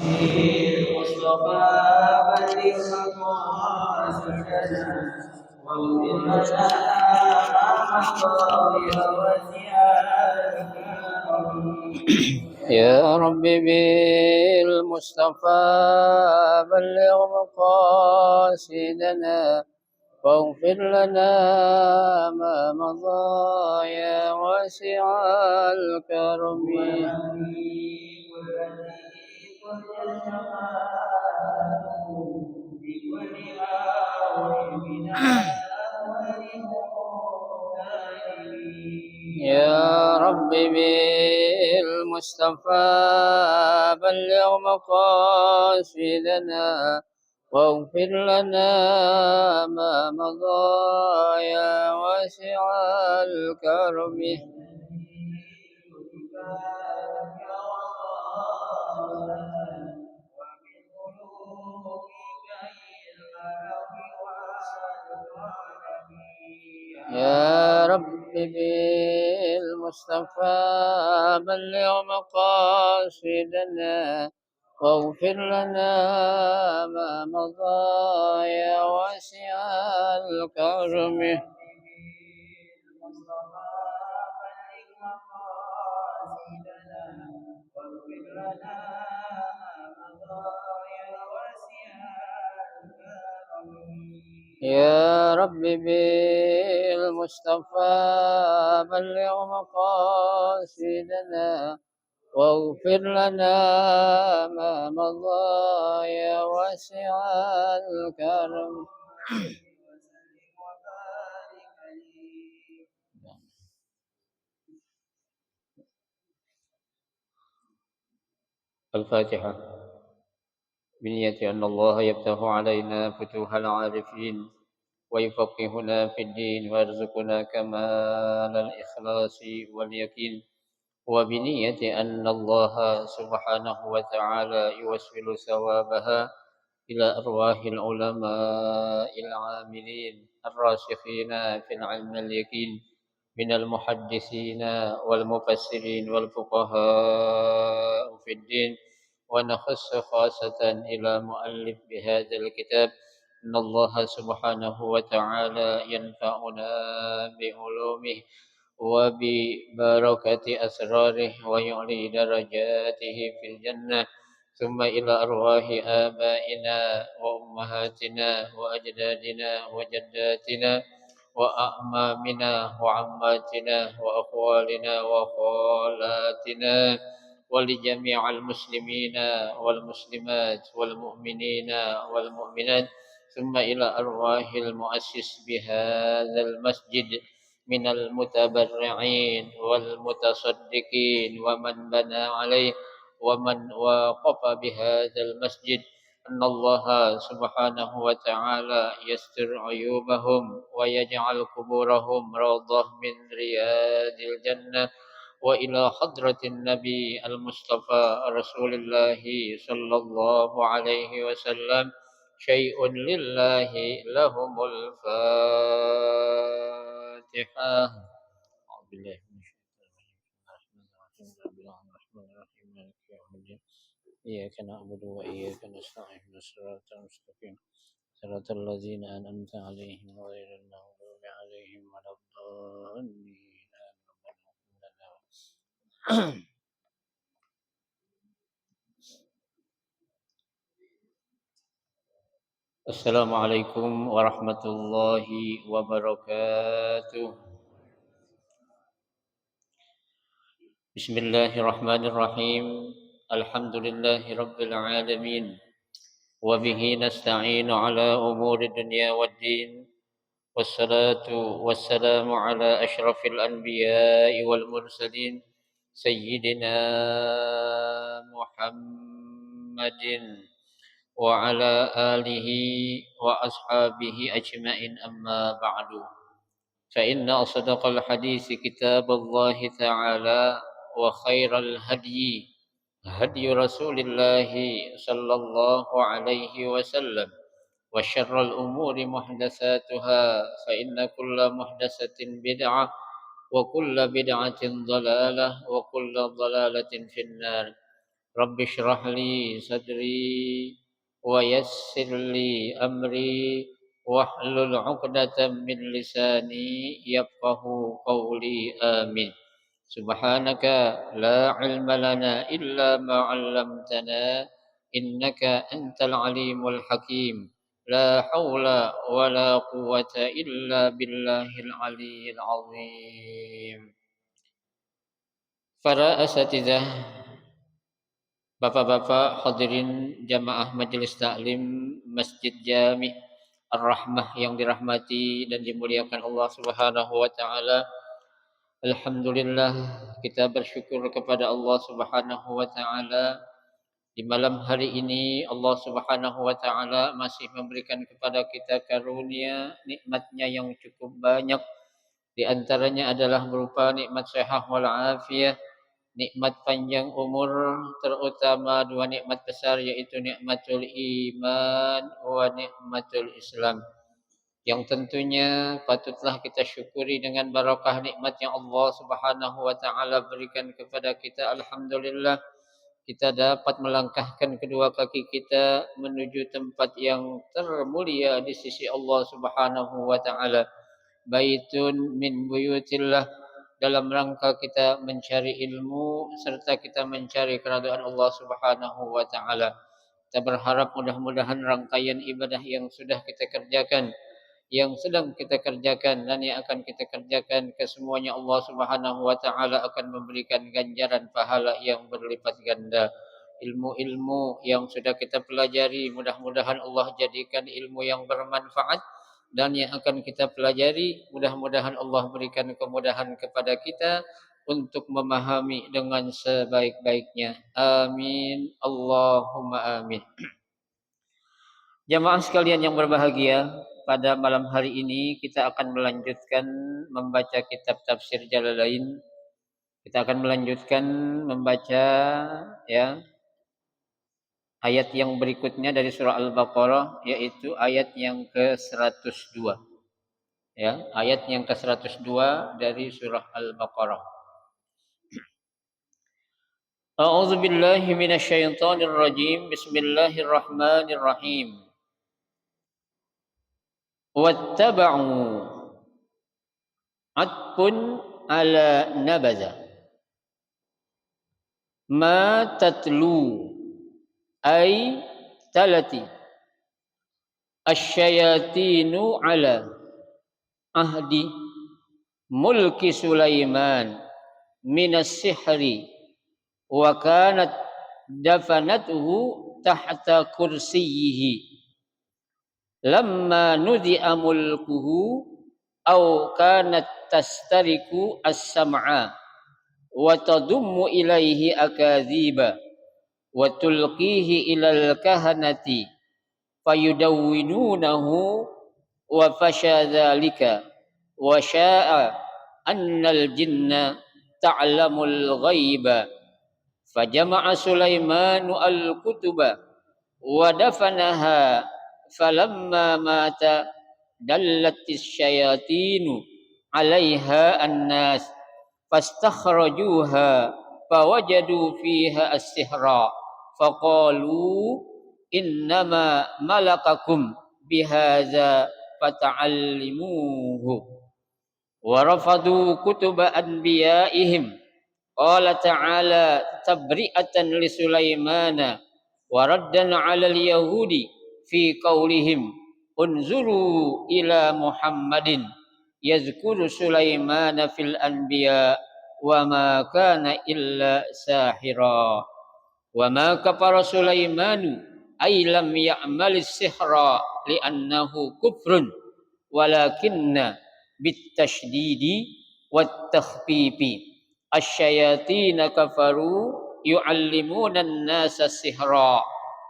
المصطفى بلغ مقاصدنا واغفر لنا ما مضى وسعادك. يا رب بالمصطفى بلغ مقاصدنا واغفر لنا ما مضى يا واسع الكرم. يا رب بالمصطفى بلغ مقاصدنا واغفر لنا ما مضى يا واسع الكرم. يا رب بالمصطفى بلغ مقاصدنا واغفر لنا ما مضى يا واسع الكرم. يا رب بالمصطفى بلغ مقاصدنا واغفر لنا ما مضى يا واسع الكرم. الفاتحة. بنية أن الله يفتح علينا فتوح العارفين ويفقهنا في الدين ويرزقنا كمال الإخلاص واليقين، وبنية أن الله سبحانه وتعالى يوصل ثوابها إلى أرواح العلماء العاملين الراسخين في العلم اليقين من المحدثين والمفسرين والفقهاء في الدين. ونخص خاصة إلى مؤلف بهذا الكتاب إن الله سبحانه وتعالى ينفعنا بعلومه وببركة أسراره ويعلي درجاته في الجنة. ثم إلى أرواح آبائنا وأمهاتنا وأجدادنا وجداتنا وأعمامنا وعماتنا وأخوالنا وخالاتنا ولجميع المسلمين والمسلمات والمؤمنين والمؤمنات. ثم إلى أرواح المؤسس بهذا المسجد من المتبرعين والمتصدقين ومن بنى عليه ومن وقف بهذا المسجد أن الله سبحانه وتعالى يستر عيوبهم ويجعل قبورهم روضة من رياض الجنة. وإلى حضرة النبي المصطفى رسول الله صلى الله عليه وسلم شيء لله لهم الفاتحة. أعوذ بالله من الشيطان الرجيم. مالك يوم الدين إياك نعبد وإياك نستعين صراط المستقيم صراط الذين أنعمت عليهم غير المغضوب عليهم ولا الضالين. السلام عليكم ورحمة الله وبركاته. بسم الله الرحمن الرحيم. الحمد لله رب العالمين وبه نستعين على أمور الدنيا والدين، والصلاة والسلام على أشرف الأنبياء والمرسلين سيدنا محمد وعلى آله وأصحابه أجمعين. أما بعد، فإن أصدق الحديث كتاب الله تعالى، وخير الهدي هدي رسول الله صلى الله عليه وسلم، وشر الأمور محدثاتها، فإن كل محدثة بدعة وكل بدعة ضلالة وكل ضلالة في النار. رب اشرح لي صدري ويسر لي أمري واحلل عقدة من لساني يفقه قولي آمين. سبحانك لا علم لنا إلا ما علمتنا إنك أنت العليم الحكيم. لا حول ولا قوة إلا بالله العلي العظيم. Para asatidzah, bapak-bapak hadirin jamaah majelis taklim Masjid Jami' Ar-Rahmah yang dirahmati dan dimuliakan Allah Subhanahu wa taala. Alhamdulillah, kita bersyukur kepada Allah Subhanahu wa taala di malam hari ini Allah Subhanahu wa taala masih memberikan kepada kita karunia nikmatnya yang cukup banyak. Di antaranya adalah berupa nikmat sehat wal afiyah, nikmat panjang umur, terutama dua nikmat besar yaitu nikmatul iman wa nikmatul Islam. Yang tentunya patutlah kita syukuri dengan barakah nikmat yang Allah Subhanahu wa taala berikan kepada kita. Alhamdulillah, kita dapat melangkahkan kedua kaki kita menuju tempat yang termulia di sisi Allah Subhanahu wa taala. Baitun min buyutillah, dalam rangka kita mencari ilmu serta kita mencari keridhaan Allah Subhanahu wa taala. Kita berharap mudah-mudahan rangkaian ibadah yang sudah kita kerjakan, yang sedang kita kerjakan dan yang akan kita kerjakan kesemuanya Allah Subhanahu wa taala akan memberikan ganjaran pahala yang berlipat ganda. Ilmu-ilmu yang sudah kita pelajari mudah-mudahan Allah jadikan ilmu yang bermanfaat, dan yang akan kita pelajari mudah-mudahan Allah berikan kemudahan kepada kita untuk memahami dengan sebaik-baiknya. Amin. Allahumma amin. Jamaah sekalian yang berbahagia, pada malam hari ini kita akan melanjutkan membaca kitab tafsir Jalalain. Kita akan melanjutkan membaca ya ayat yang berikutnya dari surah Al-Baqarah, yaitu ayat yang ke-102. Ya, ayat yang ke-102 dari surah Al-Baqarah. A'udzu billahi minasyaitonir rajim. Bismillahirrahmanirrahim. Wattaba'u atpun ala nabaza ma tatlu ay talati asyayatinu ala ahdi mulki Sulaiman minas sihri wa kanat dafanatuhu tahta kursiyyihi lamma nudi'a mulkuhu aw kanat tastariku as-sam'a wa tadummu ilaihi akadhiba wa tulqihi ilal kahanati fayudawwinunahu wa fasha dhalika wa sya'a annal jinna ta'lamul ghaiba fajama'a Sulaimanu al-kutuba wa dafanaha falamma mata dallatis syayatinu 'alaiha annas fastakhrajuha fawajadu fiha as-sihra faqalu innama malakakum bihadza fata'allimuhu wa rafadu kutuba anbiya'ihim. Qala ta'ala tabri'atan li Sulaimana wa raddan 'alal yahudi fi qaulihim unzuru ila Muhammadin yazkuru Sulaimana fil anbiya wa ma kana illa sahira wa ma kafara Sulaimanu ay lam ya'malis sihra li'annahu kufrun walakinna bitasydidi wat takhfifi asyayatina kafaru yu'allimuna an-nasa sihra.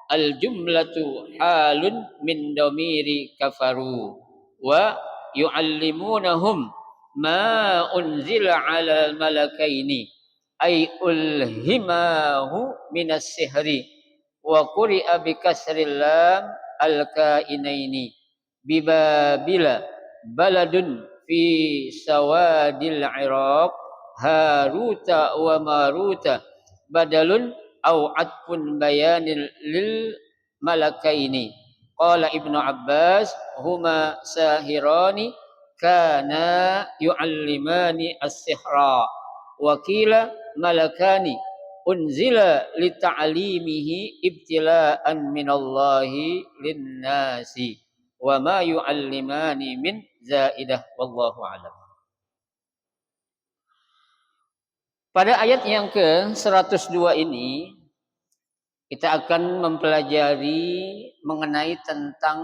Al-jumlatu halun min dhamiri kafaru wa yu'allimunahum ma unzila 'alal malakaini ay ulhimahu minas sihri wa quri'a bi kasril lam al-kainaini bibabila baladun fi sawadil iraq haruta wa maruta badalun au atfun bayanil lil malakaini. Qala Ibnu Abbas huma sahirani kana yu'allimani as-sihra wa qila malakani unzila li ta'limihi ibtila'an minallahi lin-nasi wa ma yu'allimani min zaidah wallahu a'lam. Pada ayat yang ke-102 ini kita akan mempelajari mengenai tentang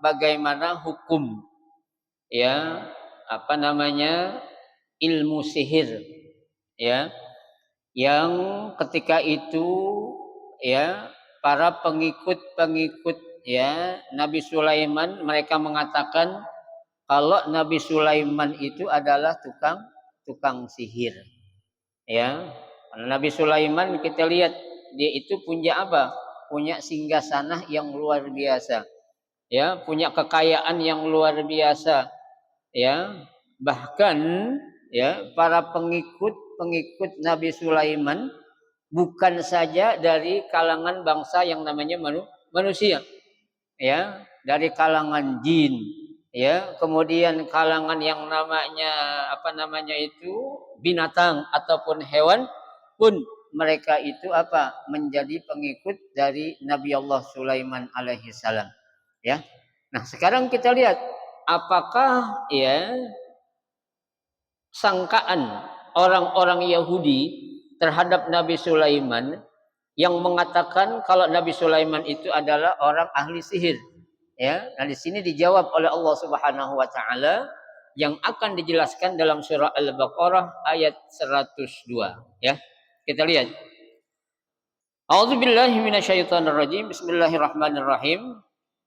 bagaimana hukum ya ilmu sihir ya yang ketika itu ya para pengikut ya Nabi Sulaiman mereka mengatakan kalau Nabi Sulaiman itu adalah tukang sihir ya. Nabi Sulaiman kita lihat dia itu punya apa? Punya singgasanah yang luar biasa. Ya, punya kekayaan yang luar biasa. Ya, bahkan ya para pengikut Nabi Sulaiman bukan saja dari kalangan bangsa yang namanya manusia. Ya, dari kalangan jin, ya, kemudian kalangan yang namanya binatang ataupun hewan pun mereka itu menjadi pengikut dari Nabi Allah Sulaiman alaihi salam ya. Nah, sekarang kita lihat apakah ya sangkaan orang-orang Yahudi terhadap Nabi Sulaiman yang mengatakan kalau Nabi Sulaiman itu adalah orang ahli sihir ya. Nah, di sini dijawab oleh Allah Subhanahu wa taala yang akan dijelaskan dalam surah Al-Baqarah ayat 102 ya. Kita lihat. A'udzubillahi minasyaitonirrajim. Bismillahirrahmanirrahim.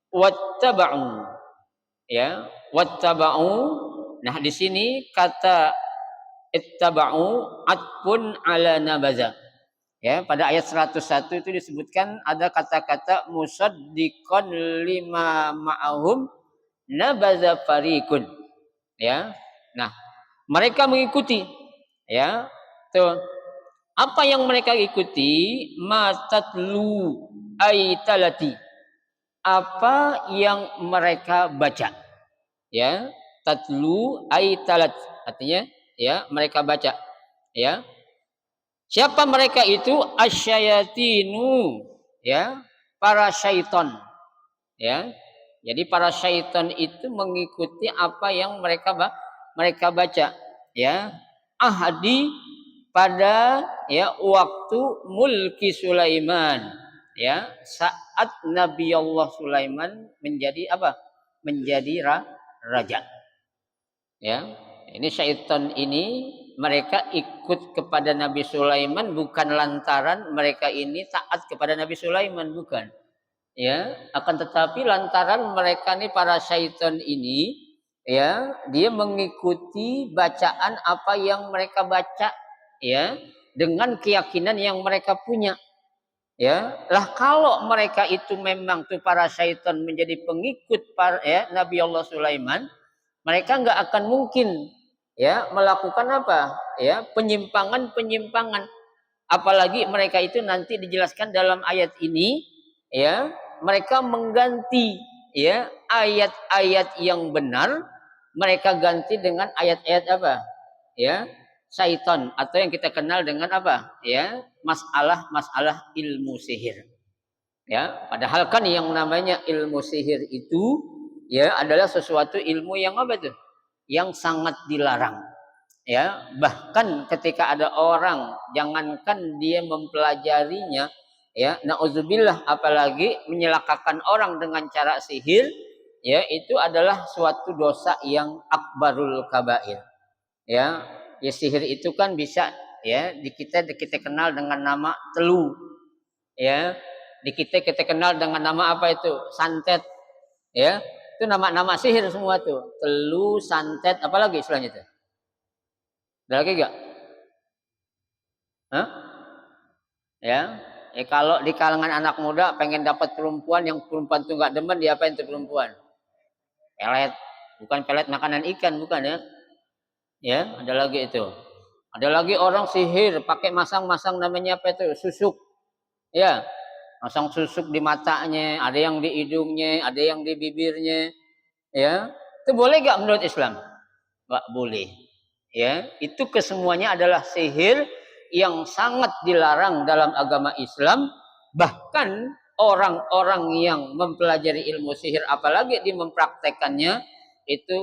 Wattaba'u ya, wattaba'u. Nah, di sini kata ittaba'u atfun ala nabaza. Ya, pada ayat 101 itu disebutkan ada kata-kata musaddiqan lima ma'ahum nabaza fariqun. Ya. Nah, mereka mengikuti ya. Tuh. Apa yang mereka ikuti? Matatlu aitalati. Apa yang mereka baca? Ya, tatlu aitalat artinya ya mereka baca. Ya. Siapa mereka itu? Asyayatinu ya, para syaitan ya. Jadi para syaitan itu mengikuti apa yang mereka baca ya. Ahdi pada ya waktu mulki Sulaiman ya, saat Nabi Allah Sulaiman menjadi raja ya. Ini syaitan ini mereka ikut kepada Nabi Sulaiman bukan lantaran mereka ini taat kepada Nabi Sulaiman, bukan ya, akan tetapi lantaran mereka ini para syaitan ini ya, dia mengikuti bacaan apa yang mereka baca ya, dengan keyakinan yang mereka punya ya. Lah kalau mereka itu memang tuh para syaitan menjadi pengikut Nabi Allah Sulaiman, mereka nggak akan mungkin ya melakukan penyimpangan. Apalagi mereka itu nanti dijelaskan dalam ayat ini ya, mereka mengganti ya ayat-ayat yang benar mereka ganti dengan ayat-ayat syaitan atau yang kita kenal dengan masalah ilmu sihir ya. Padahal kan yang namanya ilmu sihir itu ya adalah sesuatu ilmu yang yang sangat dilarang ya. Bahkan ketika ada orang jangankan dia mempelajarinya ya, nauzubillah, apalagi menyelakakan orang dengan cara sihir ya, itu adalah suatu dosa yang akbarul kabair ya. Ya, sihir itu kan bisa ya di kita kenal dengan nama telu ya, di kita kenal dengan nama santet ya. Itu nama-nama sihir semua tuh. Telu, santet, apalagi istilahnya itu? Ada lagi enggak? Hah? Ya. Kalau di kalangan anak muda pengen dapat perempuan yang perempuan tuh enggak demen, diapain tuh perempuan? Pelet. Bukan pelet makanan ikan, bukan ya? Ya, ada lagi itu. Ada lagi orang sihir pakai masang-masang namanya susuk. Ya, pasang susuk di matanya, ada yang di hidungnya, ada yang di bibirnya, ya. Itu boleh gak menurut Islam? Gak boleh. Ya, itu kesemuanya adalah sihir yang sangat dilarang dalam agama Islam. Bahkan orang-orang yang mempelajari ilmu sihir apalagi dia mempraktekannya itu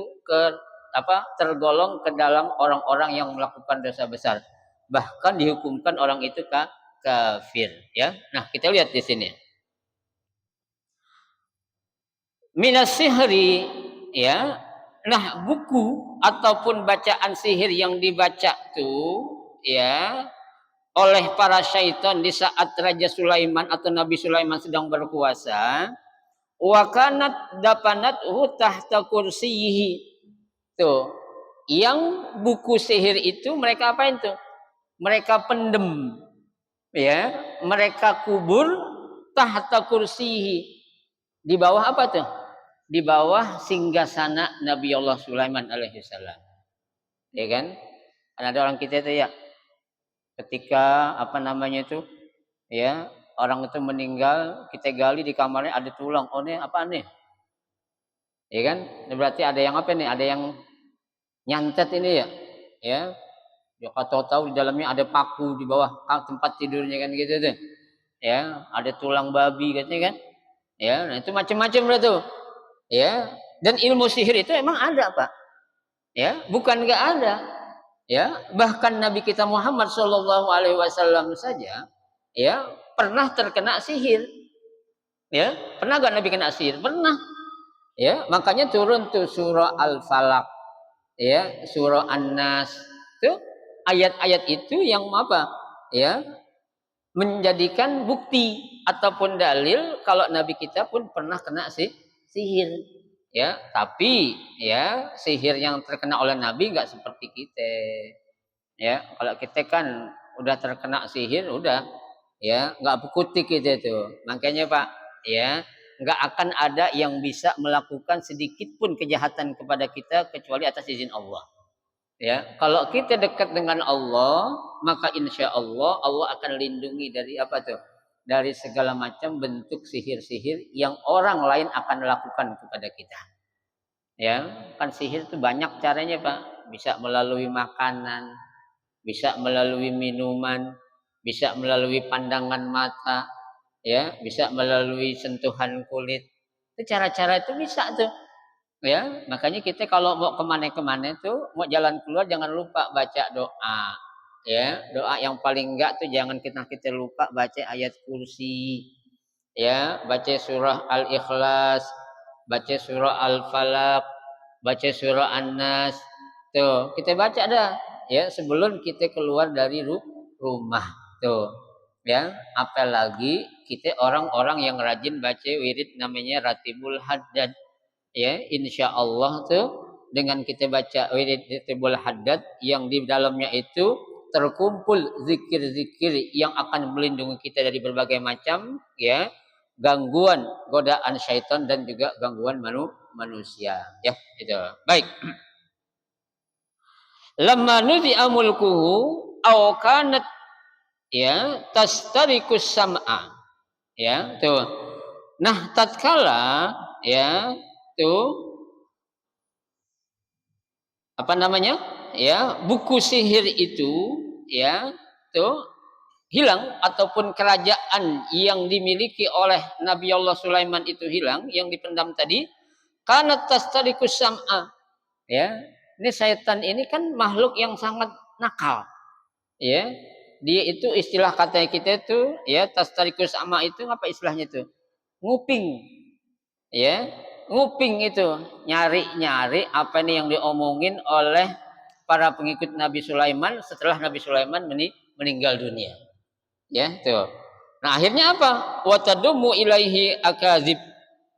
tergolong ke dalam orang-orang yang melakukan dosa besar. Bahkan dihukumkan orang itu kafir, ya. Nah, kita lihat di sini. Minas sihri, ya. Nah, buku ataupun bacaan sihir yang dibaca tuh, ya, oleh para syaitan di saat Raja Sulaiman atau Nabi Sulaiman sedang berkuasa, wa kanat dapanathu tahta kursiyihi. Tuh, yang buku sihir itu mereka apain tuh? Mereka pendem, ya, mereka kubur tahta kursiyihi. Di bawah apa tuh? Di bawah singgasana Nabi Allah Sulaiman alaihissalam. Ya kan? Ada orang kita itu ya, ketika ya, orang itu meninggal, kita gali di kamarnya ada tulang. Oh nih apa nih? Ya kan? Ini berarti ada yang apa nih? Ada yang nyantet ini ya. Ya. Ya tahu di dalamnya ada paku di bawah tempat tidurnya kan gitu tuh. Ya, ada tulang babi katanya kan. Ya, nah itu macam-macam berarti. Ya. Dan ilmu sihir itu emang ada, Pak. Ya, bukan enggak ada. Ya, bahkan Nabi kita Muhammad Shallallahu alaihi wasallam saja ya pernah terkena sihir. Ya, pernah enggak Nabi kena sihir? Pernah. Ya, makanya turun tuh surah Al-Falaq, ya, surah An-Nas. Tuh ayat-ayat itu yang apa? Ya, menjadikan bukti ataupun dalil kalau Nabi kita pun pernah kena sihir. Ya, tapi ya sihir yang terkena oleh Nabi enggak seperti kita. Ya, kalau kita kan udah terkena sihir, udah ya nggak berkutik gitu tuh. Makanya Pak, ya nggak akan ada yang bisa melakukan sedikit pun kejahatan kepada kita kecuali atas izin Allah. Ya, kalau kita dekat dengan Allah, maka insya Allah Allah akan lindungi dari apa tuh? Dari segala macam bentuk sihir-sihir yang orang lain akan lakukan kepada kita. Ya, kan sihir itu banyak caranya Pak. Bisa melalui makanan, bisa melalui minuman, bisa melalui pandangan mata, ya, bisa melalui sentuhan kulit. Itu cara-cara itu bisa tuh. Ya, makanya kita kalau mau kemana-kemana tuh, mau jalan keluar jangan lupa baca doa. Ya, doa yang paling enggak tuh jangan kita lupa baca ayat kursi. Ya, baca surah Al-Ikhlas, baca surah Al-Falaq, baca surah An-Nas. Tuh, kita baca dah ya sebelum kita keluar dari rumah. Tuh. Ya, apalagi kita orang-orang yang rajin baca wirid namanya Ratibul Haddad. Ya, insya Allah tuh dengan kita baca wirid Ratibul Haddad yang di dalamnya itu terkumpul zikir-zikir yang akan melindungi kita dari berbagai macam ya gangguan godaan syaitan dan juga gangguan manusia ya itu baik. Lamma nuzi'a mulkuhu aw kanat ya tastarikus sam'a ya tuh. Nah tatkala ya tuh apa namanya ya buku sihir itu ya tuh hilang ataupun kerajaan yang dimiliki oleh Nabi Allah Sulaiman itu hilang yang dipendam tadi karena tastarikus sam'a ya ini setan ini kan makhluk yang sangat nakal ya dia itu istilah kata kita itu ya tastarikus sam'a itu apa istilahnya itu nguping ya nguping itu nyari-nyari apa nih yang diomongin oleh para pengikut Nabi Sulaiman setelah Nabi Sulaiman meninggal dunia. Ya, tuh. Nah, akhirnya apa? Watadumu ilaihi akazib.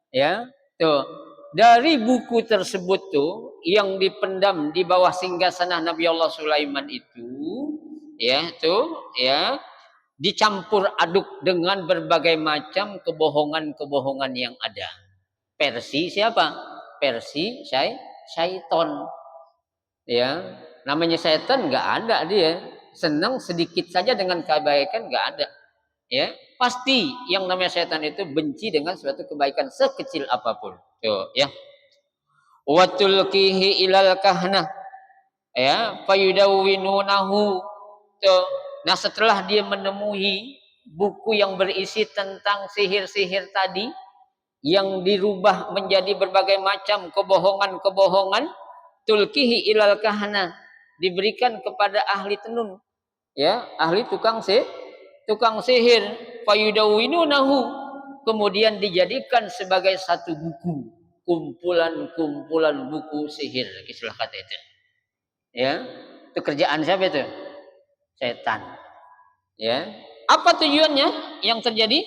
Ya, tuh. Dari buku tersebut tuh yang dipendam di bawah singgasana Nabi Allah Sulaiman itu, ya, tuh, ya, dicampur aduk dengan berbagai macam kebohongan-kebohongan yang ada. Versi siapa? Versi syaiton. Ya, namanya setan nggak ada dia. Senang sedikit saja dengan kebaikan nggak ada. Ya, pasti yang namanya setan itu benci dengan suatu kebaikan sekecil apapun. Tuh, ya. Wa tulqihi ilal kahna, ya, fayudawwinunahu. Tuh. Nah, setelah dia menemui buku yang berisi tentang sihir-sihir tadi yang dirubah menjadi berbagai macam kebohongan-kebohongan, tulkihi ilal kahana, diberikan kepada ahli tenun, ya, ahli tukang sihir, fayudawwinunahu, kemudian dijadikan sebagai satu buku, kumpulan-kumpulan buku sihir, istilah kata itu, ya. Itu kerjaan siapa itu? Setan, ya. Apa tujuannya yang terjadi?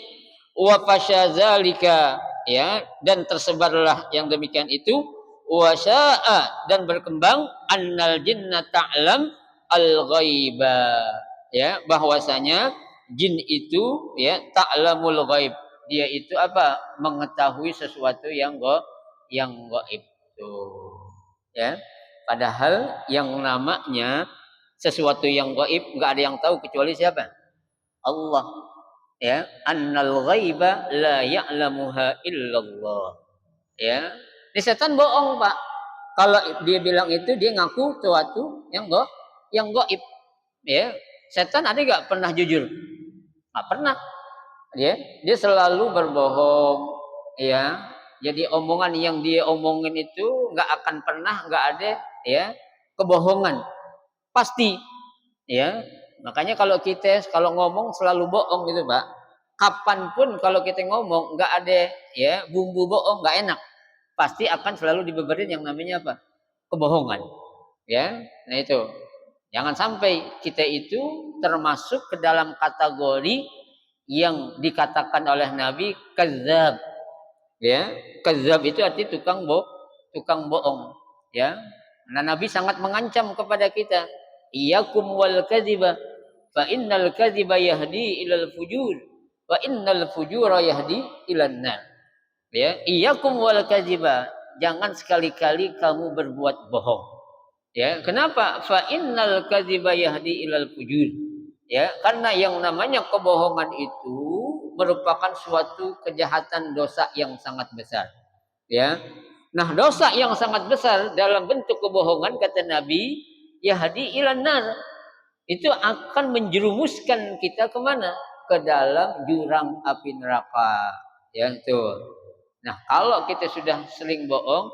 Wa fasyadzalika, ya, dan tersebarlah yang demikian itu, wa syaa, dan berkembang, annal jinna ta'lam al-ghaiba, ya, bahwasanya jin itu, ya, ta'lamul ghaib, dia itu apa? Mengetahui sesuatu yang gaib tuh, ya. Padahal yang namanya sesuatu yang gaib enggak ada yang tahu kecuali siapa? Allah, ya. Annal ghaiba la ya'lamuha illallah, ya. Ini setan bohong, Pak. Kalau dia bilang itu, dia ngaku sesuatu yang gaib, ya. Setan ada enggak pernah jujur? Enggak pernah. Ya, dia selalu berbohong, ya. Jadi omongan yang dia omongin itu enggak akan pernah enggak ada, ya, kebohongan. Pasti, ya. Makanya kalau kita kalau ngomong selalu bohong gitu, Pak. Kapanpun kalau kita ngomong nggak ada, ya, bumbu bohong, nggak enak, pasti akan selalu dibeberin yang namanya apa? Kebohongan, ya. Nah itu, jangan sampai kita itu termasuk ke dalam kategori yang dikatakan oleh Nabi kadzab, ya. Kadzab itu arti tukang bohong, ya. Nah, Nabi sangat mengancam kepada kita, iyyakum wal kadziba fa innal kadziba yahdi ilal fujur wa innal fujura yahdi ilan nar. Ya, iyyakum wal kadziba, jangan sekali-kali kamu berbuat bohong. Ya, kenapa? Fa innal kadziba yahdi ilal fujur. Ya, karena yang namanya kebohongan itu merupakan suatu kejahatan, dosa yang sangat besar. Ya. Nah, dosa yang sangat besar dalam bentuk kebohongan, kata Nabi, yahdi ilan nar, itu akan menjerumuskan kita kemana? Ke dalam jurang api neraka. Ya, itu. Nah, kalau kita sudah sering bohong,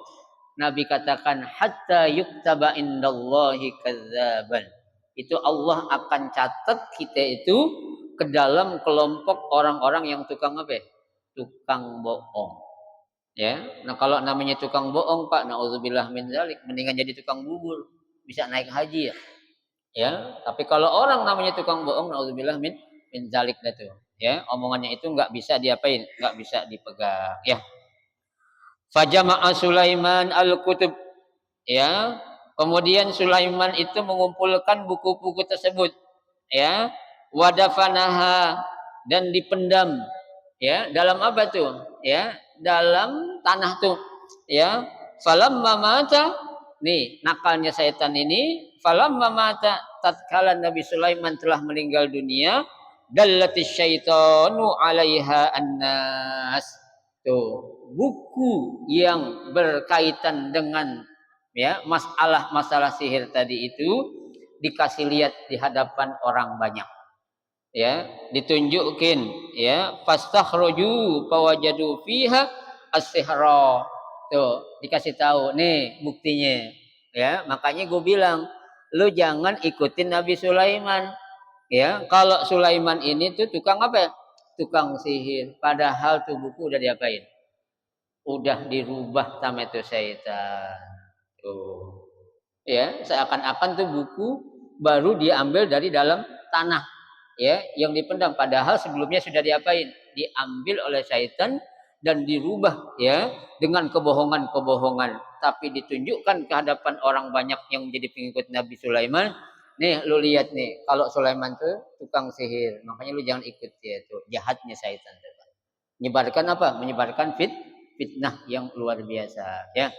Nabi katakan hatta yuktaba indallahi kadzaban. Itu Allah akan catat kita itu ke dalam kelompok orang-orang yang tukang apa? Tukang bohong. Ya, nah kalau namanya tukang bohong, Pak, naudzubillah min dzalik, mendingan jadi tukang bubur, bisa naik haji ya. Ya, tapi kalau orang namanya tukang bohong, naudzubillah min dzalik itu, ya, omongannya itu enggak bisa diapain, enggak bisa dipegang, ya. Fajama'a Sulaiman al-kutub, ya. Kemudian Sulaiman itu mengumpulkan buku-buku tersebut, ya. Wadafanaha, dan dipendam, ya, dalam apa tuh? Ya, dalam tanah tuh, ya. Falamma mata, nih nakalnya setan ini, falamma mata, tatkala Nabi Sulaiman telah meninggal dunia, dallatis syaitanu 'alaiha annas. Tuh, buku yang berkaitan dengan, ya, masalah sihir tadi itu dikasih lihat di hadapan orang banyak, ya, ditunjukin, ya, fastakhruju fawajadu fiha as-sihra. Tuh, dikasih tahu nih buktinya, ya. Makanya gue bilang, lu jangan ikutin Nabi Sulaiman, ya. Kalau Sulaiman ini tuh tukang apa? Tukang sihir, padahal tuh buku udah diapain? Udah dirubah sama itu syaitan. Tuh, ya, seakan-akan tuh buku baru diambil dari dalam tanah, ya, yang dipendam, padahal sebelumnya sudah diapain? Diambil oleh syaitan dan dirubah, ya, dengan kebohongan-kebohongan, tapi ditunjukkan ke hadapan orang banyak yang menjadi pengikut Nabi Sulaiman. Nih, lu lihat nih, kalau Sulaiman tuh tukang sihir, makanya lu jangan ikut dia, tuh jahatnya syaitan. Menyebarkan apa? Menyebarkan fitnah yang luar biasa, ya.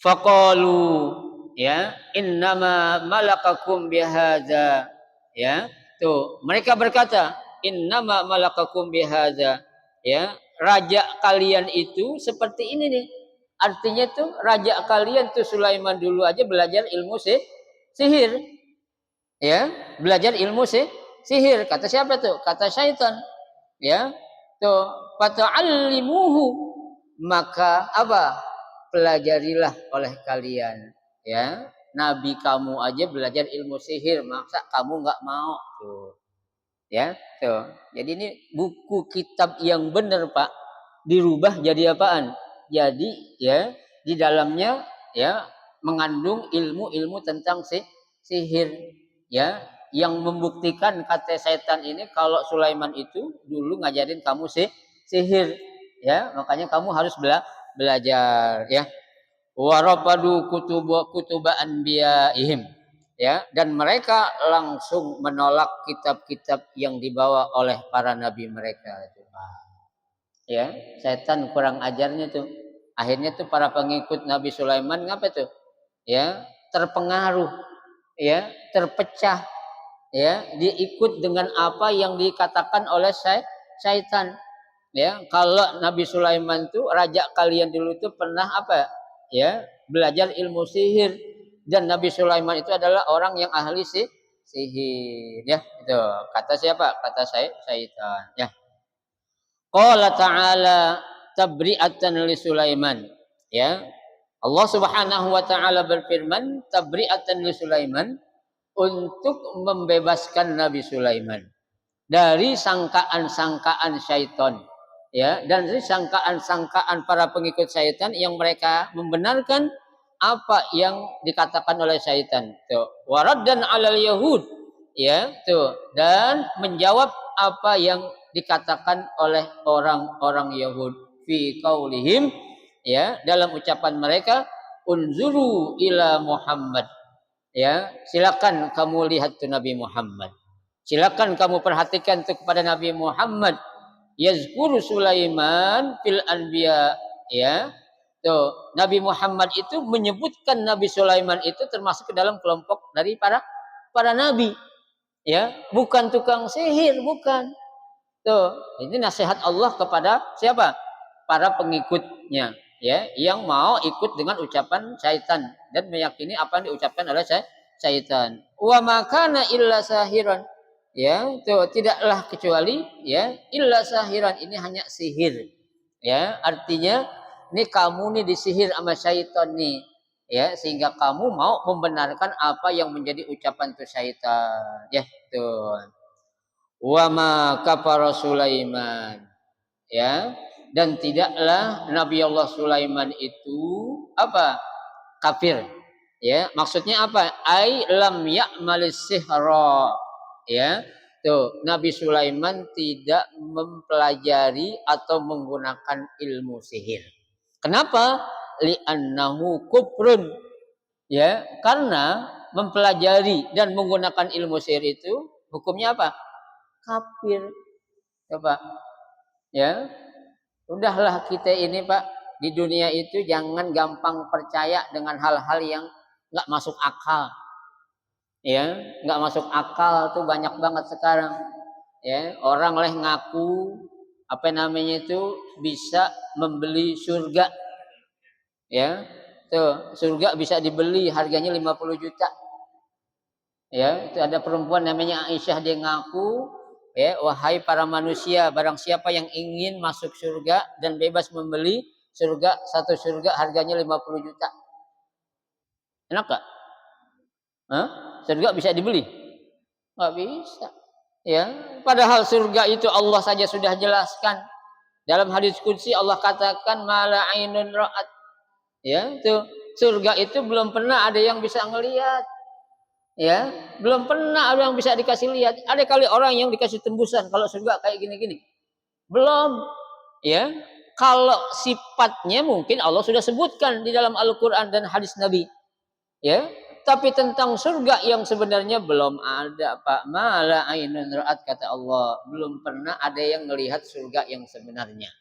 Faqalu, ya, innama malakakum bihadza, ya. Tuh, mereka berkata, innama malakakum bihadza. Ya, raja kalian itu seperti ini nih. Artinya tuh raja kalian tuh Sulaiman dulu aja belajar ilmu sihir. Ya, belajar ilmu sihir. Kata siapa tuh? Kata syaitan. Ya. Tuh, fata'allimuhu. Maka apa? Pelajarilah oleh kalian. Ya. Nabi kamu aja belajar ilmu sihir, masa kamu nggak mau? Tuh. Ya, tuh. Jadi ini buku kitab yang benar, Pak. Dirubah jadi apaan? Jadi ya, di dalamnya ya mengandung ilmu-ilmu tentang sihir, ya, yang membuktikan kata setan ini kalau Sulaiman itu dulu ngajarin kamu sihir, ya. Makanya kamu harus belajar, ya. Warafadu kutuba anbiyaihim, ya, dan mereka langsung menolak kitab-kitab yang dibawa oleh para nabi mereka itu. Ya, setan kurang ajarnya tuh. Akhirnya tuh para pengikut Nabi Sulaiman ngapa tuh? Ya, terpengaruh, ya, terpecah, ya, diikut dengan apa yang dikatakan oleh syaitan. Ya, kalau Nabi Sulaiman tuh raja kalian dulu tuh pernah apa? Ya, belajar ilmu sihir, dan Nabi Sulaiman itu adalah orang yang ahli sihir, ya. Itu kata siapa? Kata syaitan, ya. Qala ta'ala tabri'atan li Sulaiman, ya. Allah Subhanahu wa taala berfirman tabri'atan li Sulaiman, untuk membebaskan Nabi Sulaiman dari sangkaan-sangkaan syaitan, ya, dan dari sangkaan-sangkaan para pengikut syaitan yang mereka membenarkan apa yang dikatakan oleh syaitan. Tuh, waraddan 'alal yahud, ya, tuh, dan menjawab apa yang dikatakan oleh orang-orang Yahud fi qaulihim, ya, dalam ucapan mereka unzuru ila Muhammad, ya, silakan kamu lihat tuh Nabi Muhammad. Silakan kamu perhatikan tuh kepada Nabi Muhammad. Yazkuru Sulaiman fil anbiya, ya. Tuh, Nabi Muhammad itu menyebutkan Nabi Sulaiman itu termasuk ke dalam kelompok dari para nabi, ya, bukan tukang sihir, bukan. Tuh, ini nasihat Allah kepada siapa? Para pengikutnya, ya, yang mau ikut dengan ucapan syaitan dan meyakini apa yang diucapkan oleh syaitan. Wa makana illa sahiran. Ya, tuh, tidaklah kecuali, ya, illa sahiran, ini hanya sihir. Ya, artinya ini kamu nih disihir sama syaitan nih, ya, sehingga kamu mau membenarkan apa yang menjadi ucapan tuh syaitan, ya, tuh. Wa ma kafara Sulaiman, ya, dan tidaklah Nabi Allah Sulaiman itu apa? Kafir, ya. Maksudnya apa? Ai lam ya'malis sihra, ya. Tuh, Nabi Sulaiman tidak mempelajari atau menggunakan ilmu sihir. Kenapa? Li'annahu kufrun, ya, karena mempelajari dan menggunakan ilmu sihir itu hukumnya apa? Kafir. Coba, ya, udahlah kita ini, Pak, di dunia itu jangan gampang percaya dengan hal-hal yang nggak masuk akal, ya. Nggak masuk akal tuh banyak banget sekarang, ya. Orang leh ngaku apa namanya itu bisa membeli surga, ya. Tuh, surga bisa dibeli harganya 50 juta, ya. Itu ada perempuan namanya Aisyah, dia ngaku, ya, wahai para manusia, barang siapa yang ingin masuk surga dan bebas membeli surga, satu surga harganya 50 juta. Enak gak? Hah? Surga bisa dibeli? Nggak bisa. Ya, padahal surga itu Allah saja sudah jelaskan. Dalam hadis qudsi Allah katakan mala ainun ra'at. Ya, tuh, surga itu belum pernah ada yang bisa ngelihat. Ya, belum pernah ada yang bisa dikasih lihat. Ada kali orang yang dikasih tembusan kalau surga kayak gini-gini. Belum. Ya, kalau sifatnya mungkin Allah sudah sebutkan di dalam Al-Qur'an dan hadis Nabi. Ya, tapi tentang surga yang sebenarnya belum ada, Pak. Mala ainun ra'at, kata Allah, belum pernah ada yang melihat surga yang sebenarnya.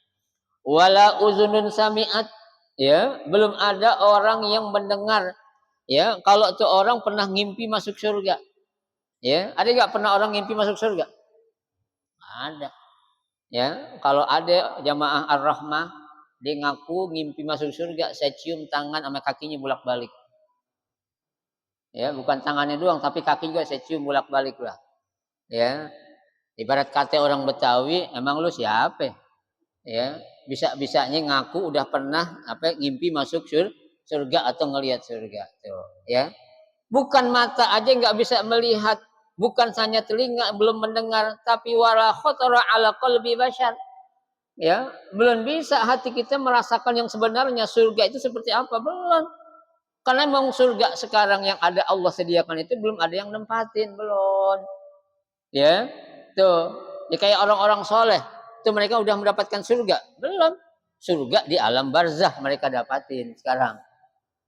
Wala uzunun sami'at, ya, belum ada orang yang mendengar. Ya, kalau tuh orang pernah ngimpi masuk surga, ya, ada nggak pernah orang ngimpi masuk surga? Ada. Ya, kalau ada jamaah Ar-Rahmah dia ngaku ngimpi masuk surga, saya cium tangan sama kakinya bolak-balik. Ya, bukan tangannya doang tapi kaki juga saya cium bolak-balik lah. Ya. Ibarat kata orang Betawi, emang lu siapa? Ya, bisa-bisanya ngaku udah pernah ngimpi masuk surga atau ngelihat surga tuh, ya. Bukan mata aja nggak bisa melihat, bukan hanya telinga belum mendengar, tapi wala khatara ala qalbi bashar. Ya, belum bisa hati kita merasakan yang sebenarnya surga itu seperti apa, belum. Karena memang surga sekarang yang ada Allah sediakan itu belum ada yang nempatin, belum. Ya, tuh. Ya kayak orang-orang soleh, tuh mereka udah mendapatkan surga, belum. Surga di alam barzah mereka dapatin sekarang.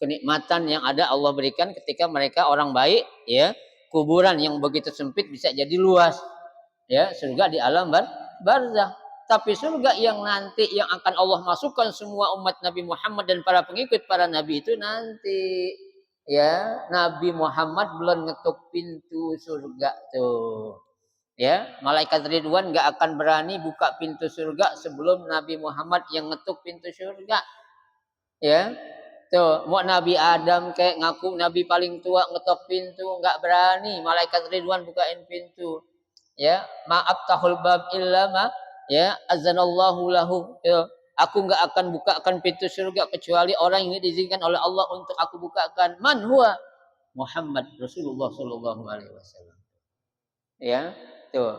Kenikmatan yang ada Allah berikan ketika mereka orang baik, ya. Kuburan yang begitu sempit bisa jadi luas. Ya, surga di alam barzah. Tapi surga yang nanti yang akan Allah masukkan semua umat Nabi Muhammad dan para pengikut para nabi itu nanti, ya, Nabi Muhammad belum ngetuk pintu surga tuh. Ya, malaikat Ridwan nggak akan berani buka pintu surga sebelum Nabi Muhammad yang ngetuk pintu surga. Ya, tuh mau Nabi Adam kayak ngaku Nabi paling tua ngetok pintu nggak berani, malaikat Ridwan bukain pintu. Ya, maaf tahul bab illa ma ya azanallahu lahu. Ya, aku nggak akan bukakan pintu surga kecuali orang yang diizinkan oleh Allah untuk aku bukakan. Man huwa? Muhammad Rasulullah sallallahu alaihi wasallam. Ya, tuh.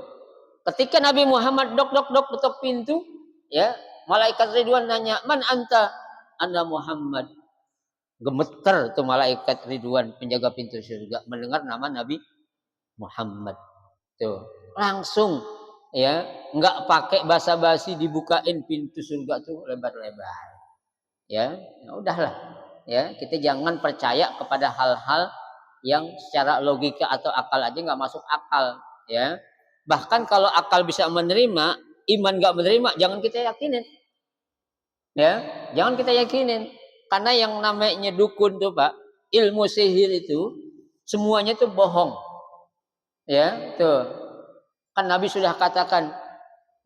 Ketika Nabi Muhammad dok dok dok ketok pintu, ya, malaikat Ridwan nanya, "Man anta?" Ana Muhammad. Gemeter tuh malaikat Ridwan penjaga pintu surga mendengar nama Nabi Muhammad. Tuh, langsung, ya, nggak pakai basa-basi dibukain pintu surga tuh lebar-lebar. Ya, ya udahlah. Ya, kita jangan percaya kepada hal-hal yang secara logika atau akal aja nggak masuk akal, ya. Bahkan kalau akal bisa menerima, iman nggak menerima, jangan kita yakinin. Ya, jangan kita yakinin. Karena yang namanya dukun tuh, Pak, ilmu sihir itu semuanya tuh bohong. Ya, tuh. Kan Nabi sudah katakan,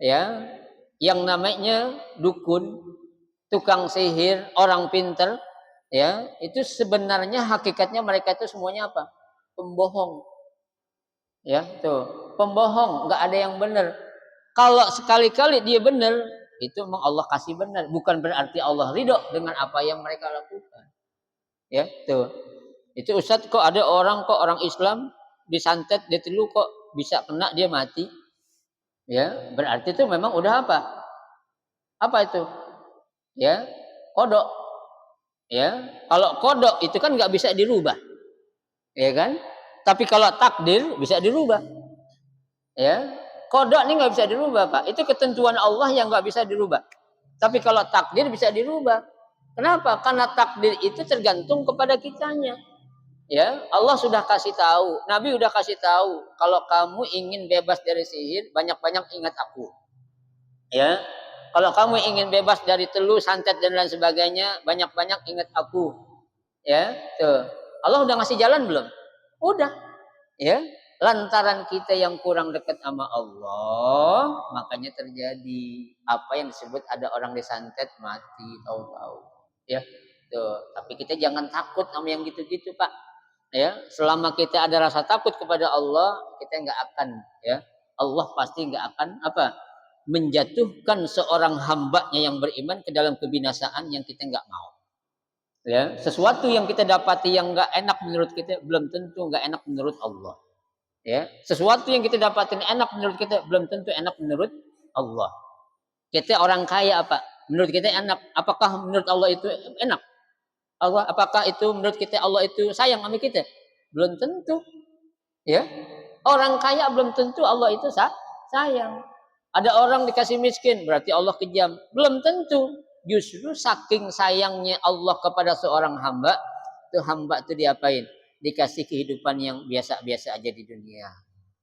ya, yang namanya dukun, tukang sihir, orang pinter, ya, itu sebenarnya hakikatnya mereka itu semuanya apa? Pembohong. Ya, tuh, pembohong, nggak ada yang benar. Kalau sekali-kali dia benar, itu memang Allah kasih benar, bukan berarti Allah ridho dengan apa yang mereka lakukan. Ya, tuh. Itu Ustadz kok ada orang Islam disantet, ditilu kok bisa kena dia mati. Ya, berarti itu memang udah apa? Apa itu? Ya, kodok. Ya, kalau kodok itu kan nggak bisa dirubah, ya kan? Tapi kalau takdir bisa dirubah. Ya, kodok ini nggak bisa dirubah, Pak. Itu ketentuan Allah yang nggak bisa dirubah. Tapi kalau takdir bisa dirubah. Kenapa? Karena takdir itu tergantung kepada kitanya. Ya, Allah sudah kasih tahu, Nabi udah kasih tahu, kalau kamu ingin bebas dari sihir, banyak-banyak ingat aku. Ya, kalau kamu ingin bebas dari telu, santet dan lain sebagainya, banyak-banyak ingat aku. Ya, tuh. Allah udah ngasih jalan belum? Udah. Ya, lantaran kita yang kurang dekat sama Allah, makanya terjadi apa yang disebut ada orang disantet mati tahu-tahu. Ya, tuh. Tapi kita jangan takut sama yang gitu-gitu, Pak. Ya, selama kita ada rasa takut kepada Allah, kita nggak akan, ya, Allah pasti nggak akan menjatuhkan seorang hambanya yang beriman ke dalam kebinasaan yang kita nggak mau. Ya, sesuatu yang kita dapati yang nggak enak menurut kita belum tentu nggak enak menurut Allah. Ya, sesuatu yang kita dapatin enak menurut kita belum tentu enak menurut Allah. Kita orang kaya apa? Menurut kita enak. Apakah menurut Allah itu enak? Allah, apakah itu menurut kita Allah itu sayang sama kita? Belum tentu. Ya, orang kaya belum tentu Allah itu sayang. Ada orang dikasih miskin, berarti Allah kejam. Belum tentu. Justru saking sayangnya Allah kepada seorang hamba itu diapain? Dikasih kehidupan yang biasa-biasa aja di dunia.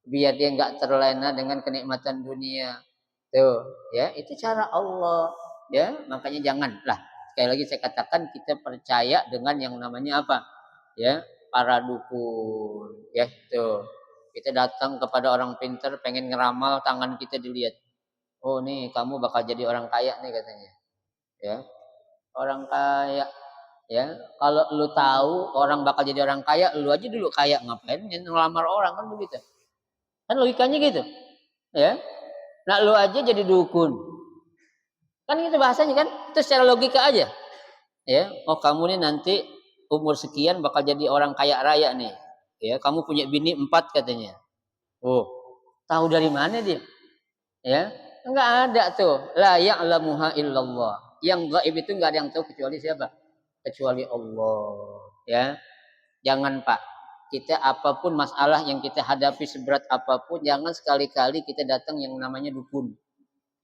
Biar dia nggak terlena dengan kenikmatan dunia. Tuh, ya, itu cara Allah. Ya, makanya janganlah. Sekali lagi saya katakan kita percaya dengan yang namanya apa? Ya, para dukun. Ya, tuh. Kita datang kepada orang pintar, pengen ngeramal, tangan kita dilihat. Oh nih kamu bakal jadi orang kaya nih katanya. Ya, orang kaya. Ya, kalau lu tahu orang bakal jadi orang kaya, lu aja dulu kaya, ngapain ngelamar orang, kan begitu. Kan logikanya gitu. Ya. Nah, lu aja jadi dukun. Kan gitu bahasanya kan? Itu secara logika aja. Ya, oh kamu nih nanti umur sekian bakal jadi orang kaya raya nih. Ya, kamu punya bini 4 katanya. Oh, tahu dari mana dia? Ya, enggak ada tuh. La ya'lamuha illallah. Yang gaib itu enggak ada yang tahu kecuali siapa? Kecuali Allah. Ya, jangan Pak. Kita apapun masalah yang kita hadapi seberat apapun, jangan sekali-kali kita datang yang namanya dukun.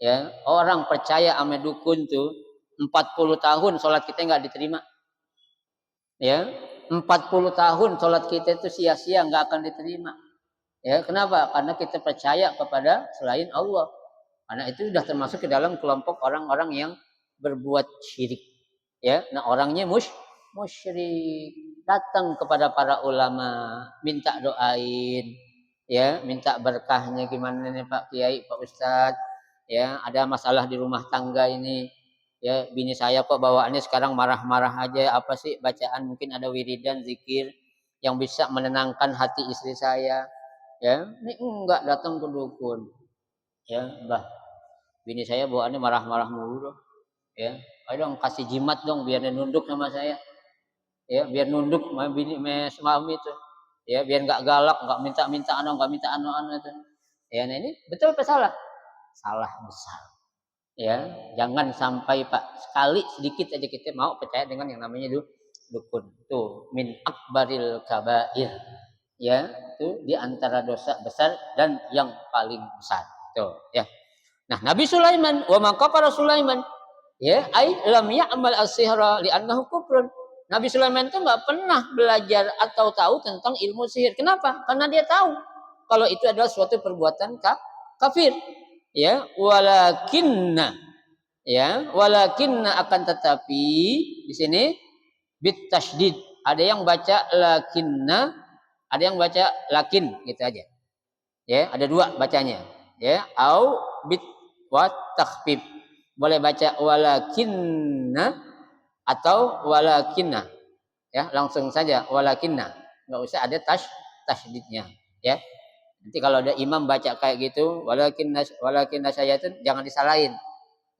Ya, orang percaya sama dukun tuh 40 tahun sholat kita nggak diterima. Ya, 40 tahun sholat kita itu sia-sia, nggak akan diterima. Ya, kenapa? Karena kita percaya kepada selain Allah. Karena itu sudah termasuk ke dalam kelompok orang-orang yang berbuat syirik. Ya, nah orangnya musyrik. Datang kepada para ulama, minta doain, ya, minta berkahnya gimana nih Pak Kiai, Pak Ustadz, ya, ada masalah di rumah tangga ini, ya, bini saya kok bawaannya sekarang marah-marah aja, apa sih bacaan, mungkin ada wiridan, zikir yang bisa menenangkan hati istri saya, ya, ini enggak datang ke dukun, ya, Mbah, bini saya bawaannya marah-marah mulu, ya, ayo dong kasih jimat dong biar dia nunduk sama saya. Ya biar nunduk bini suami itu, ya biar nggak galak, nggak minta nggak minta itu, ya. Nah ini betul apa salah? Salah besar, ya. Jangan sampai Pak sekali sedikit aja kita mau percaya dengan yang namanya dukun. Tuh min akbaril kabair, ya, itu di antara dosa besar dan yang paling besar, tuh, ya. Nah Nabi Sulaiman wa maka para Sulaiman, ya, ai lam ya'mal as-sihra li'annahu kufrun. Nabi Sulaiman itu nggak pernah belajar atau tahu tentang ilmu sihir. Kenapa? Karena dia tahu kalau itu adalah suatu perbuatan kafir. Ya, walakinna akan tetapi di sini bit tasydid. Ada yang baca lakinna, ada yang baca lakin, gitu aja. Ya, ada dua bacanya. Ya, au bit wa takhfif. Boleh baca walakinna atau walakinna, ya, langsung saja walakinna, nggak usah ada tasydidnya, ya. Nanti kalau ada imam baca kayak gitu walakinna saya itu jangan disalahin,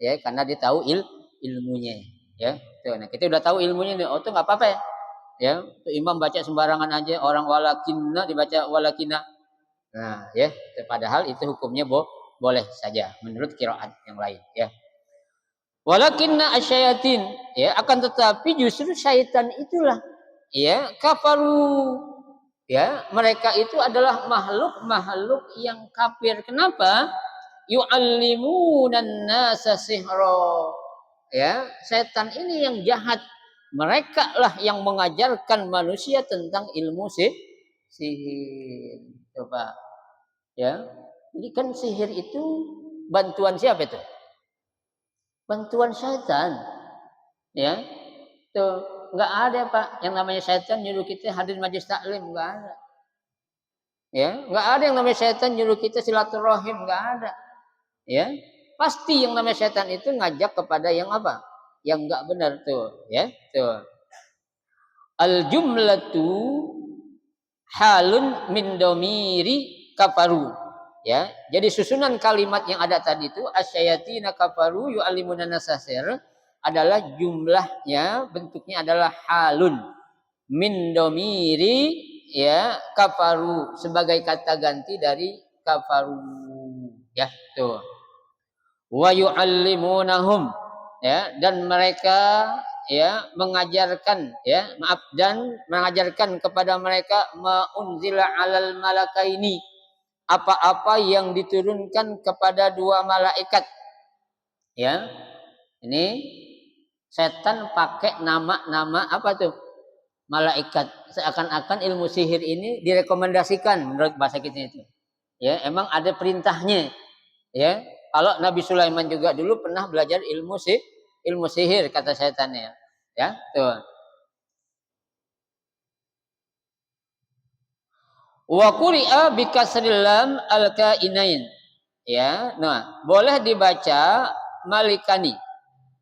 ya, karena dia tahu ilmunya, ya. Tuh, nah kita udah tahu ilmunya nih, oh tuh nggak apa-apa, ya. Tuh, imam baca sembarangan aja, orang walakinna dibaca walakinna, nah, ya, padahal itu hukumnya boleh saja menurut qiraat yang lain, ya. Walakinna asyayatin, ya, akan tetapi justru syaitan itulah, ya, kafaru, ya, mereka itu adalah makhluk-makhluk yang kafir. Kenapa? Yu'allimunan nasa sihra, ya, setan ini yang jahat, mereka lah yang mengajarkan manusia tentang ilmu sihir. Coba, ya, ini kan sihir itu bantuan siapa itu? Bantuan syaitan, ya. Tuh nggak ada Pak yang namanya syaitan nyuruh kita hadir majelis taklim, nggak ada, ya. Nggak ada yang namanya syaitan nyuruh kita silaturahim, nggak ada, ya. Pasti yang namanya syaitan itu ngajak kepada yang apa, yang nggak benar, tuh, ya. Tuh al jumlatu halun min domiri kafaru, ya. Jadi susunan kalimat yang ada tadi itu asyayatina kafaru yu'allimuna nasasir adalah jumlahnya, bentuknya adalah halun min domiri, ya, kafaru sebagai kata ganti dari kafaru, ya. Tuh wa yu'allimunahum, ya, dan mereka, ya, mengajarkan, ya, maaf, dan mengajarkan kepada mereka maunzila alal malakaini, apa-apa yang diturunkan kepada dua malaikat, ya. Ini setan pakai nama-nama apa tuh? Malaikat. Seakan-akan ilmu sihir ini direkomendasikan menurut bahasa kita itu. Ya, emang ada perintahnya. Ya, kalau Nabi Sulaiman juga dulu pernah belajar ilmu sihir kata setannya. Ya, tuh. Wa quri'a bi kasril lam al-kainain. Ya, nah, boleh dibaca malikani.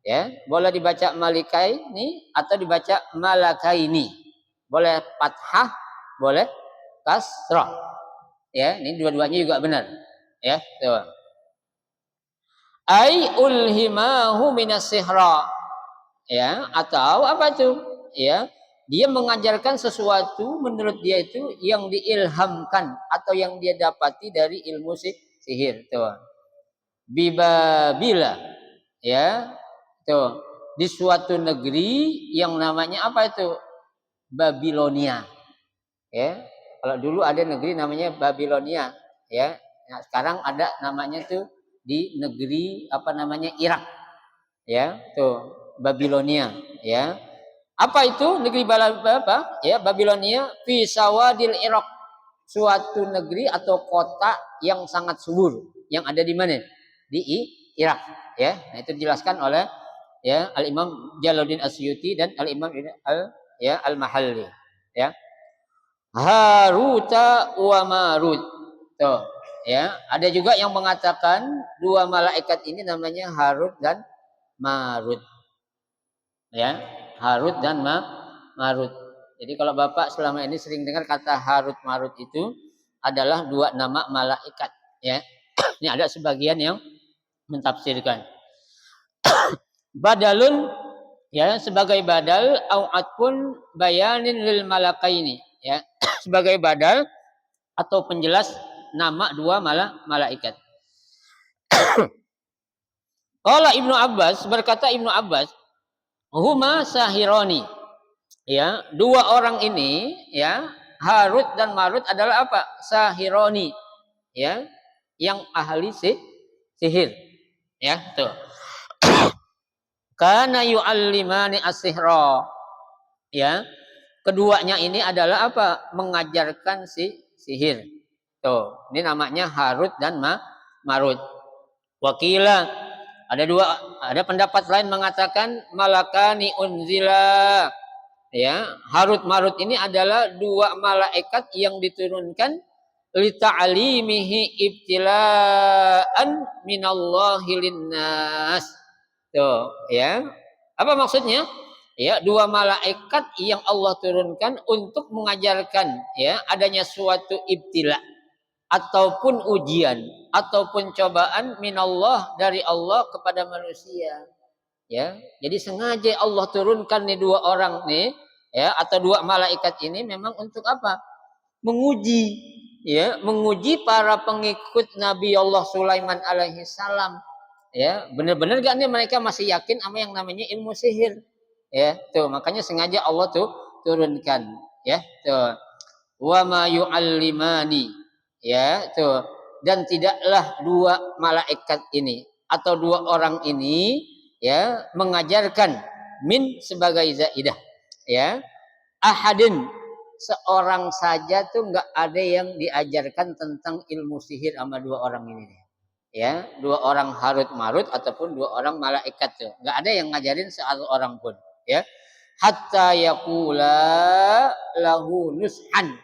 Ya, boleh dibaca malikaini atau dibaca malakaini. Boleh fathah, boleh kasrah. Ya, ini dua-duanya juga benar. Ya, tuh. Ai ulhimahu minas sihra. Ya, atau apa itu? Ya, dia mengajarkan sesuatu menurut dia itu yang diilhamkan atau yang dia dapati dari ilmu sihir. Tuh. Bibabila. Ya, tuh. Di suatu negeri yang namanya apa itu? Babilonia. Ya, kalau dulu ada negeri namanya Babilonia. Ya, nah, sekarang ada namanya tuh di negeri apa namanya Irak. Ya, tuh Babilonia. Ya, apa itu negeri apa? Ya, Babilonia fi sawadil Irak, suatu negeri atau kota yang sangat subur yang ada di mana? Di Irak, ya. Nah, itu dijelaskan oleh ya Al-Imam Jalaluddin Asyuti dan Al-Imam Al-Mahalli, ya. Haruta wa Marut. Tuh, ya. Ada juga yang mengatakan dua malaikat ini namanya Harut dan Marut. Ya, Harut dan Marut. Jadi kalau Bapak selama ini sering dengar kata Harut Marut itu adalah dua nama malaikat, ya. Ini ada sebagian yang mentafsirkan. Badalun, ya, sebagai badal au'at pun bayanin lil malakaini, ya. Sebagai badal atau penjelas nama dua malaikat. Qala Ibnu Abbas, berkata Ibnu Abbas, huma sahironi. Ya, dua orang ini, ya, Harut dan Marut adalah apa? Sahironi, ya, yang ahli sihir. Ya, tuh. Kana yu'allimani as-sihra. Ya. Keduanya ini adalah apa? Mengajarkan sihir. Tuh, ini namanya Harut dan Marut. Wakila, ada pendapat lain mengatakan malakani unzila. Ya, Harut Marut ini adalah dua malaikat yang diturunkan li ta'limihi ibtilaan minallahi linnas. Tuh, ya. Apa maksudnya? Ya, dua malaikat yang Allah turunkan untuk mengajarkan, ya, adanya suatu ibtila ataupun ujian ataupun cobaan minallah dari Allah kepada manusia. Ya, jadi sengaja Allah turunkan nih dua orang nih, ya, atau dua malaikat ini memang untuk apa? Menguji, ya, menguji para pengikut Nabi Allah Sulaiman alaihi salam. Ya, benar-benar gak nih mereka masih yakin sama yang namanya ilmu sihir? Ya, tuh makanya sengaja Allah tuh turunkan, ya, tuh. Wa ma yu'allimani, ya, tuh. Dan tidaklah dua malaikat ini atau dua orang ini, ya, mengajarkan min sebagai zaidah, ya, ahadin, seorang saja tuh nggak ada yang diajarkan tentang ilmu sihir sama dua orang ini, ya, dua orang Harut Marut ataupun dua orang malaikat tuh nggak ada yang ngajarin satu orang pun, ya, hatta yaqula lahu nushan,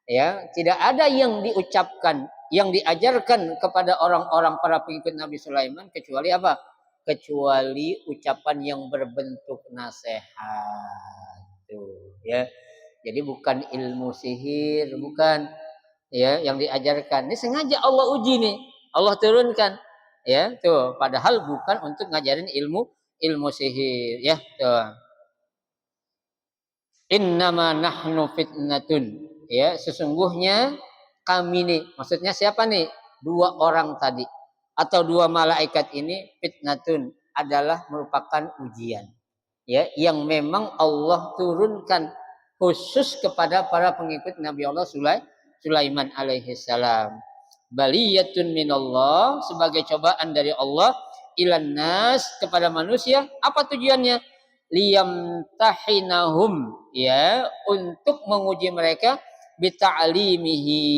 ya, tidak ada yang diucapkan yang diajarkan kepada orang-orang para pengikut Nabi Sulaiman kecuali apa? Kecuali ucapan yang berbentuk nasihat. Tuh, ya. Jadi bukan ilmu sihir, bukan, ya, yang diajarkan. Ini sengaja Allah uji nih. Allah turunkan. Ya, tuh, padahal bukan untuk ngajarin ilmu sihir, ya, tuh. Innama nahnu fitnatun. Ya, sesungguhnya kami nih, maksudnya siapa nih? Dua orang tadi atau dua malaikat ini fitnatun adalah merupakan ujian. Ya, yang memang Allah turunkan khusus kepada para pengikut Nabi Allah Sulaiman alaihi salam. Baliyatun minallah, sebagai cobaan dari Allah ilan nas, kepada manusia. Apa tujuannya? Liyamtahinahum, ya, untuk menguji mereka bita'limihi,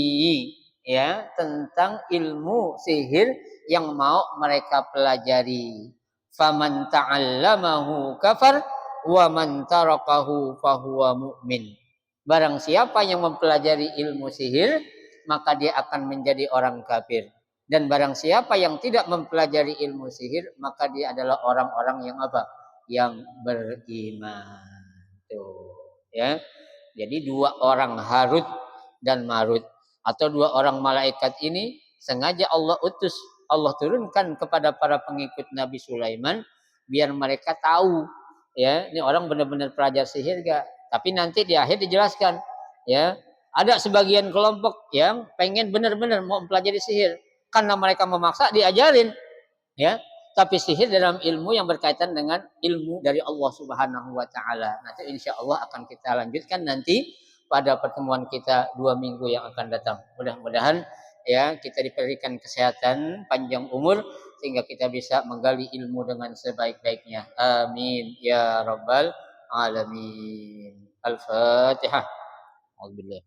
ya, tentang ilmu sihir yang mau mereka pelajari. Faman ta'allamahu kafar wa man tarakahu fahuwa mu'min. Barang siapa yang mempelajari ilmu sihir, maka dia akan menjadi orang kafir. Dan barang siapa yang tidak mempelajari ilmu sihir, maka dia adalah orang-orang yang apa? Yang beriman. Tuh, ya. Jadi dua orang Harut dan Marut atau dua orang malaikat ini sengaja Allah utus, Allah turunkan kepada para pengikut Nabi Sulaiman biar mereka tahu, ya, ini orang benar-benar pelajar sihir gak? Tapi nanti di akhir dijelaskan, ya, ada sebagian kelompok yang pengen benar-benar mau mempelajari sihir karena mereka memaksa diajarin, ya. Tapi sihir dalam ilmu yang berkaitan dengan ilmu dari Allah Subhanahu wa taala. Nanti insya Allah akan kita lanjutkan nanti pada pertemuan kita 2 minggu yang akan datang. Mudah-mudahan ya kita diberikan kesehatan, panjang umur sehingga kita bisa menggali ilmu dengan sebaik-baiknya. Amin ya rabbal alamin. Al-Fatihah. Alhamdulillah.